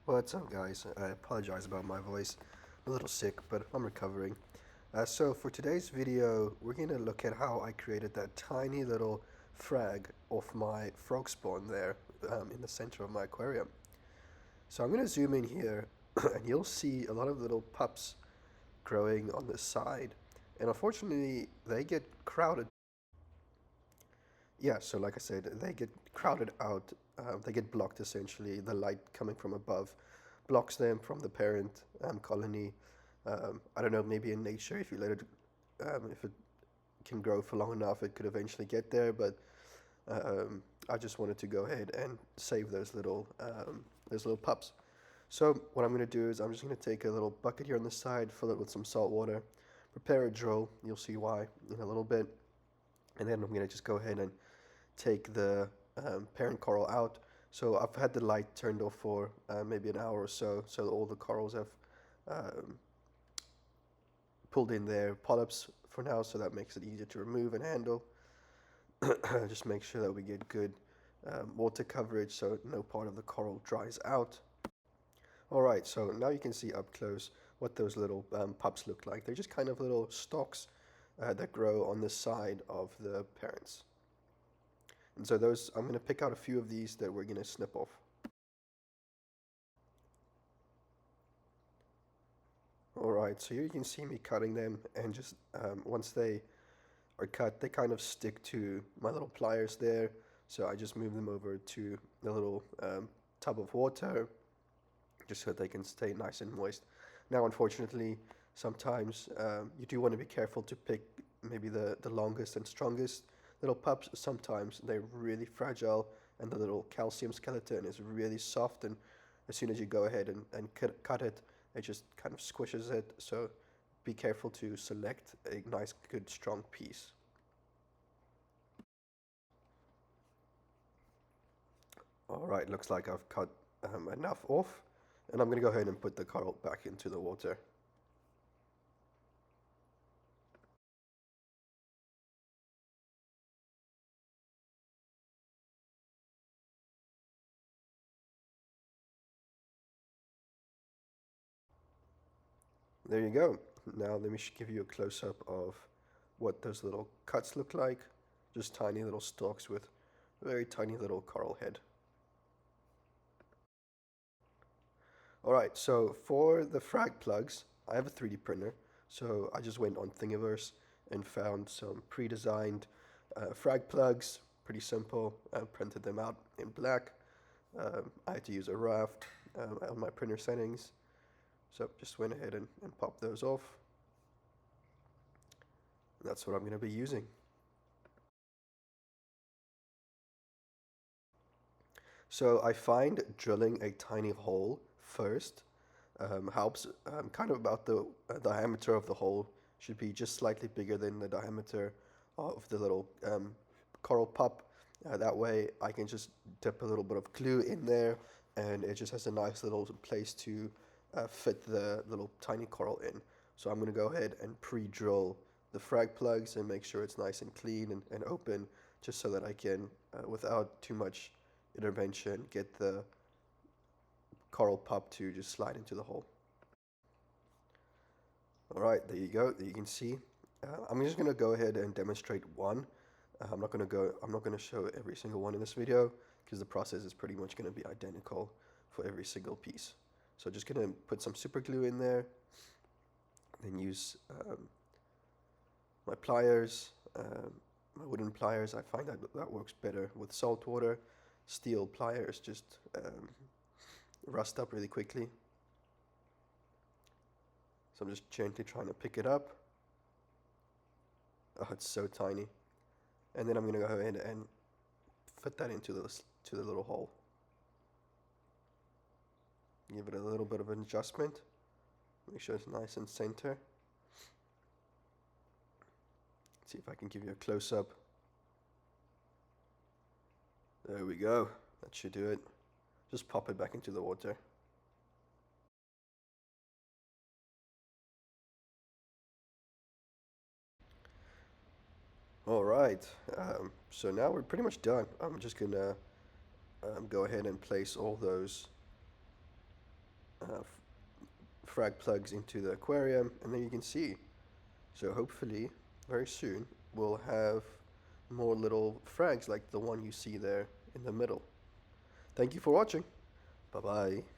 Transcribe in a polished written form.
What's up, guys? I apologize about my voice. I'm a little sick, but I'm recovering. So for today's video, we're going to look at how I created that tiny little frag off my frog spawn there in the center of my aquarium. So I'm going to zoom in here and you'll see a lot of little pups growing on the side. And unfortunately, they get crowded. Yeah, so like I said, they get crowded out. They get blocked essentially. The light coming from above blocks them from the parent colony. I don't know, maybe in nature, if you let it, if it can grow for long enough, it could eventually get there. But I just wanted to go ahead and save those little pups. So what I'm going to do is I'm just going to take a little bucket here on the side, fill it with some salt water, prepare a drill. You'll see why in a little bit. And then I'm going to just go ahead and take the parent coral out. So I've had the light turned off for maybe an hour or so all the corals have um, pulled in their polyps for now, so that makes it easier to remove and handle. Just make sure that we get good water coverage so no part of the coral dries out. Alright, so now you can see up close what those little pups look like. They're just kind of little stalks that grow on the side of the parents. And so those, I'm going to pick out a few of these that we're going to snip off. Alright, so here you can see me cutting them, and just once they are cut, they kind of stick to my little pliers there. So I just move them over to the little tub of water, just so they can stay nice and moist. Now, unfortunately, sometimes you do want to be careful to pick maybe the longest and strongest little pups. Sometimes they're really fragile and the little calcium skeleton is really soft, and as soon as you go ahead and cut it, it just kind of squishes it. So be careful to select a nice, good, strong piece. Alright, looks like I've cut enough off, and I'm going to go ahead and put the coral back into the water. There you go. Now let me give you a close-up of what those little cuts look like. Just tiny little stalks with a very tiny little coral head. Alright, so for the frag plugs, I have a 3D printer. So I just went on Thingiverse and found some pre-designed frag plugs. Pretty simple. I printed them out in black. I had to use a raft on my printer settings. So just went ahead and popped those off. That's what I'm going to be using. So I find drilling a tiny hole first helps. Kind of about the diameter of the hole should be just slightly bigger than the diameter of the little coral pup. That way I can just dip a little bit of glue in there, and it just has a nice little place to fit the little tiny coral in. So I'm going to go ahead and pre-drill the frag plugs and make sure it's nice and clean and open, just so that I can, without too much intervention, get the coral pup to just slide into the hole. Alright, there you go. You can see. I'm just going to go ahead and demonstrate one. I'm not going to show every single one in this video, because the process is pretty much going to be identical for every single piece. So just going to put some super glue in there, then use my pliers, my wooden pliers. I find that works better with salt water. Steel pliers just rust up really quickly. So I'm just gently trying to pick it up. Oh, it's so tiny. And then I'm going to go ahead and fit that into the little hole. Give it a little bit of an adjustment. Make sure it's nice and center. Let's see if I can give you a close-up. There we go. That should do it. Just pop it back into the water. Alright, so now we're pretty much done. I'm just gonna go ahead and place all those frag plugs into the aquarium, and then you can see. So hopefully, very soon, we'll have more little frags like the one you see there in the middle. Thank you for watching. Bye bye.